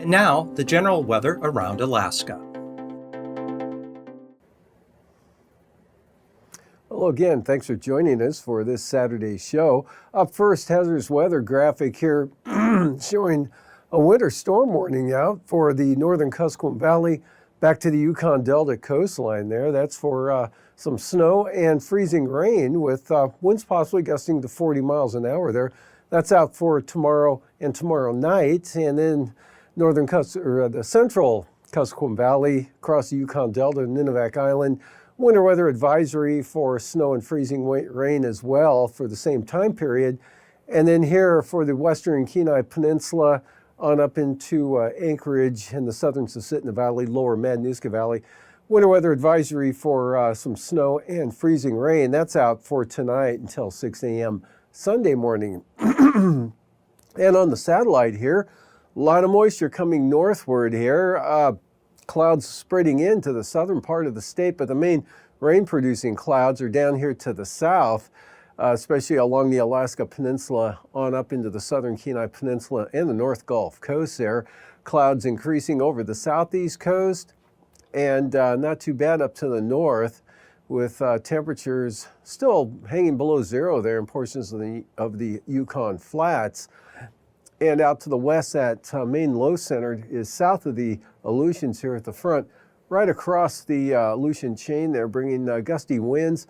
And now, the general weather around Alaska. Hello again, thanks for joining us for this Saturday's show. Up first, hazardous weather graphic here showing a winter storm warning out for the northern Kuskokwim Valley back to the Yukon Delta coastline there. That's for some snow and freezing rain with winds possibly gusting to 40 miles an hour there. That's out for tomorrow and tomorrow night. And then the central Kuskokwim Valley across the Yukon Delta and Nunivak Island. Winter weather advisory for snow and freezing rain as well for the same time period. And then here for the western Kenai Peninsula on up into Anchorage and the southern Susitna Valley, lower Madanuska Valley. Winter weather advisory for some snow and freezing rain. That's out for tonight until 6 a.m. Sunday morning. And on the satellite here, a lot of moisture coming northward here. Clouds spreading into the southern part of the state, but the main rain-producing clouds are down here to the south, especially along the Alaska Peninsula on up into the southern Kenai Peninsula and the North Gulf Coast there. Clouds increasing over the southeast coast and not too bad up to the north with temperatures still hanging below zero there in portions of the Yukon Flats. And out to the west, that main low center is south of the Aleutians here at the front, right across the Aleutian chain there, bringing gusty winds.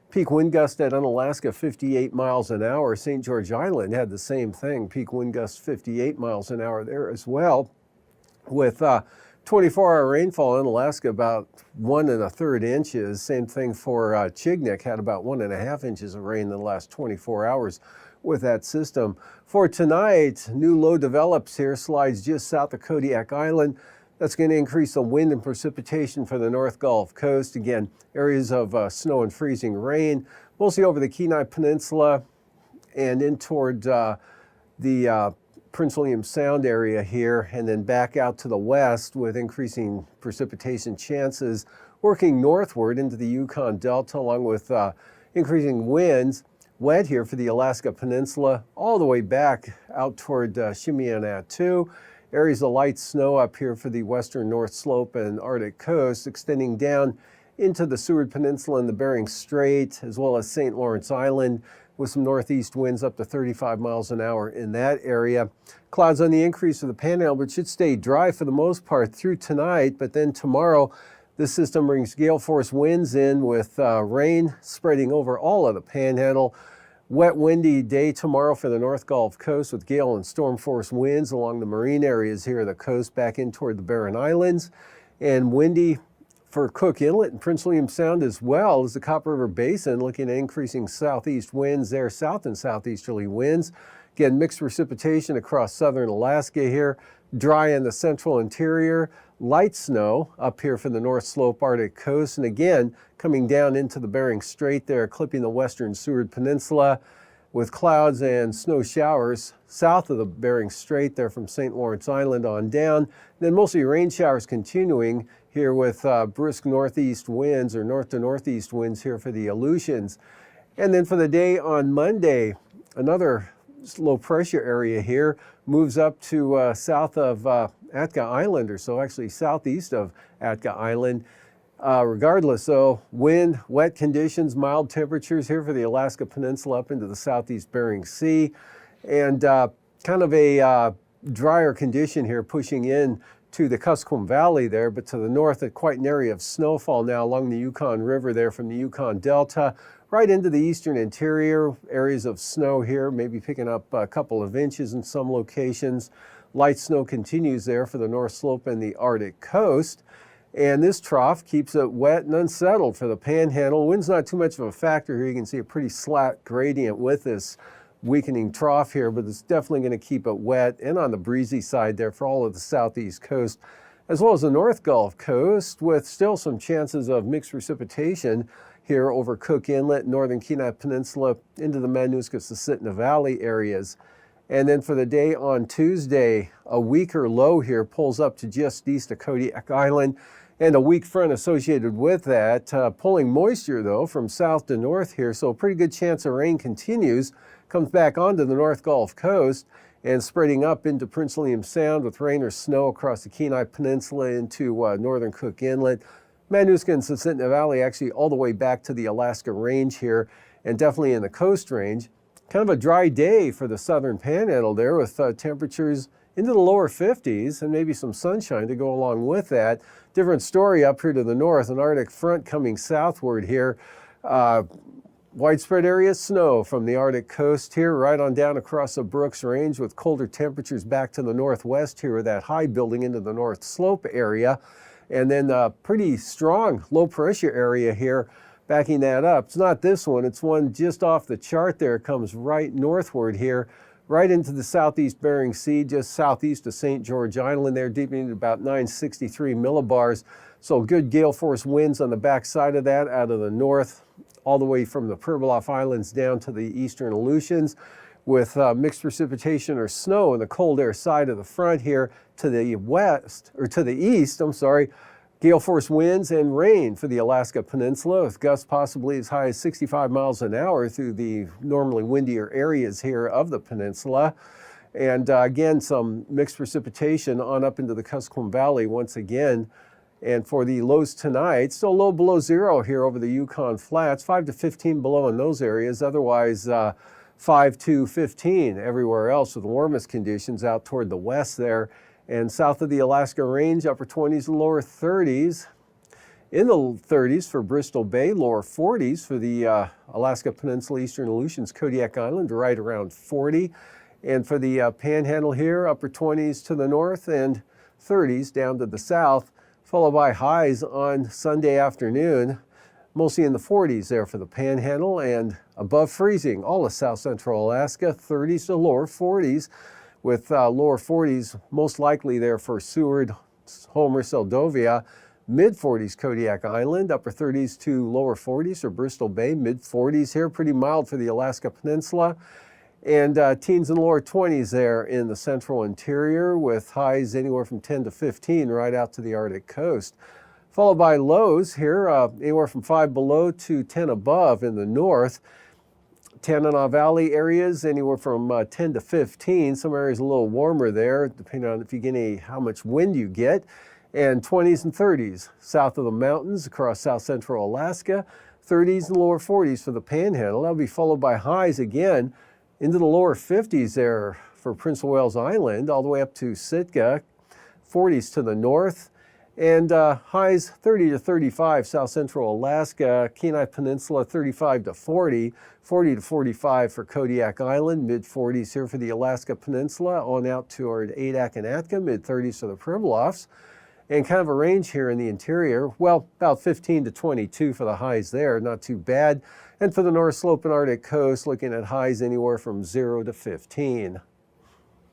Peak wind gust at Unalaska, 58 miles an hour. St. George Island had the same thing, peak wind gust 58 miles an hour there as well, with 24-hour rainfall in Alaska about 1 1/3 inches. Same thing for Chignik, had about 1.5 inches of rain in the last 24 hours with that system. For tonight, new low develops here, slides just south of Kodiak Island. That's going to increase the wind and precipitation for the North Gulf Coast. Again, areas of snow and freezing rain, mostly over the Kenai Peninsula and in toward the Prince William Sound area here, and then back out to the west with increasing precipitation chances, working northward into the Yukon Delta along with increasing winds. Wet here for the Alaska Peninsula, all the way back out toward Chimionat-2. Areas of light snow up here for the western North Slope and Arctic coast, extending down into the Seward Peninsula and the Bering Strait, as well as St. Lawrence Island, with some northeast winds up to 35 miles an hour in that area. Clouds on the increase of the Panhandle, but should stay dry for the most part through tonight, but then tomorrow, this system brings gale force winds in with rain spreading over all of the Panhandle. Wet, windy day tomorrow for the North Gulf Coast with gale and storm force winds along the marine areas here of the coast back in toward the Barren Islands. And windy for Cook Inlet and Prince William Sound as well as the Copper River Basin, looking at increasing southeast winds there, south and southeasterly winds. Again, mixed precipitation across southern Alaska here, dry in the central interior, light snow up here from the North Slope Arctic coast, and again, coming down into the Bering Strait there, clipping the western Seward Peninsula with clouds and snow showers south of the Bering Strait there from St. Lawrence Island on down. Then mostly rain showers continuing here with brisk northeast winds or north to northeast winds here for the Aleutians. And then for the day on Monday, another low pressure area here moves up to south of Atka Island, or so actually southeast of Atka Island. Regardless, though, wind, wet conditions, mild temperatures here for the Alaska Peninsula up into the southeast Bering Sea, and kind of a drier condition here pushing in to the Kuskokwim Valley there, but to the north, quite an area of snowfall now along the Yukon River there from the Yukon Delta right into the eastern interior. Areas of snow here, maybe picking up a couple of inches in some locations. Light snow continues there for the North Slope and the Arctic coast. And this trough keeps it wet and unsettled for the Panhandle. Wind's not too much of a factor here. You can see a pretty flat gradient with this weakening trough here, but it's definitely going to keep it wet and on the breezy side there for all of the southeast coast, as well as the North Gulf Coast, with still some chances of mixed precipitation here over Cook Inlet, northern Kenai Peninsula, into the Madanuska-Susitna Valley areas. And then for the day on Tuesday, a weaker low here pulls up to just east of Kodiak Island, and a weak front associated with that, pulling moisture though from south to north here, so a pretty good chance of rain continues, comes back onto the North Gulf Coast, and spreading up into Prince William Sound with rain or snow across the Kenai Peninsula into northern Cook Inlet. Matanuska and Susitna Valley actually all the way back to the Alaska Range here, and definitely in the Coast Range. Kind of a dry day for the southern panhandle there, with temperatures into the lower 50s and maybe some sunshine to go along with that. Different story up here to the north, an Arctic front coming southward here. Widespread area of snow from the Arctic coast here right on down across the Brooks Range, with colder temperatures back to the northwest here, with that high building into the North Slope area. And then a pretty strong low pressure area here backing that up. It's not this one, it's one just off the chart there. It comes right northward here, right into the southeast Bering Sea, just southeast of St. George Island there, deepening to about 963 millibars. So good gale force winds on the backside of that out of the north, all the way from the Pribilof Islands down to the eastern Aleutians, with mixed precipitation or snow in the cold air side of the front here to the west, or to the east, I'm sorry. Gale force winds and rain for the Alaska Peninsula, with gusts possibly as high as 65 miles an hour through the normally windier areas here of the peninsula. And again, some mixed precipitation on up into the Kuskokwim Valley once again. And for the lows tonight, still low below zero here over the Yukon Flats, 5 to 15 below in those areas. Otherwise, 5 to 15 everywhere else, with the warmest conditions out toward the west there. And south of the Alaska Range, upper 20s and lower 30s. In the 30s for Bristol Bay, lower 40s for the Alaska Peninsula, Eastern Aleutians, Kodiak Island, right around 40. And for the Panhandle here, upper 20s to the north and 30s down to the south, followed by highs on Sunday afternoon, mostly in the 40s there for the Panhandle, and above freezing all of south central Alaska, 30s to lower 40s, with lower 40s most likely there for Seward, Homer, Seldovia, mid-40s Kodiak Island, upper 30s to lower 40s for Bristol Bay, mid-40s here, pretty mild for the Alaska Peninsula, and teens and lower 20s there in the central interior, with highs anywhere from 10 to 15 right out to the Arctic coast. Followed by lows here, anywhere from 5 below to 10 above in the north. Tanana Valley areas, anywhere from 10 to 15. Some areas a little warmer there, depending on if you get how much wind you get. And 20s and 30s south of the mountains across south central Alaska. 30s and lower 40s for the Panhandle. That'll be followed by highs again into the lower 50s there for Prince of Wales Island, all the way up to Sitka. 40s to the north. And highs 30 to 35 south central Alaska, Kenai Peninsula 35 to 40, 40 to 45 for Kodiak Island, mid 40s here for the Alaska Peninsula, on out toward Adak and Atka, mid 30s for the Pribilofs, and kind of a range here in the interior. Well, about 15 to 22 for the highs there, not too bad. And for the North Slope and Arctic coast, looking at highs anywhere from 0 to 15.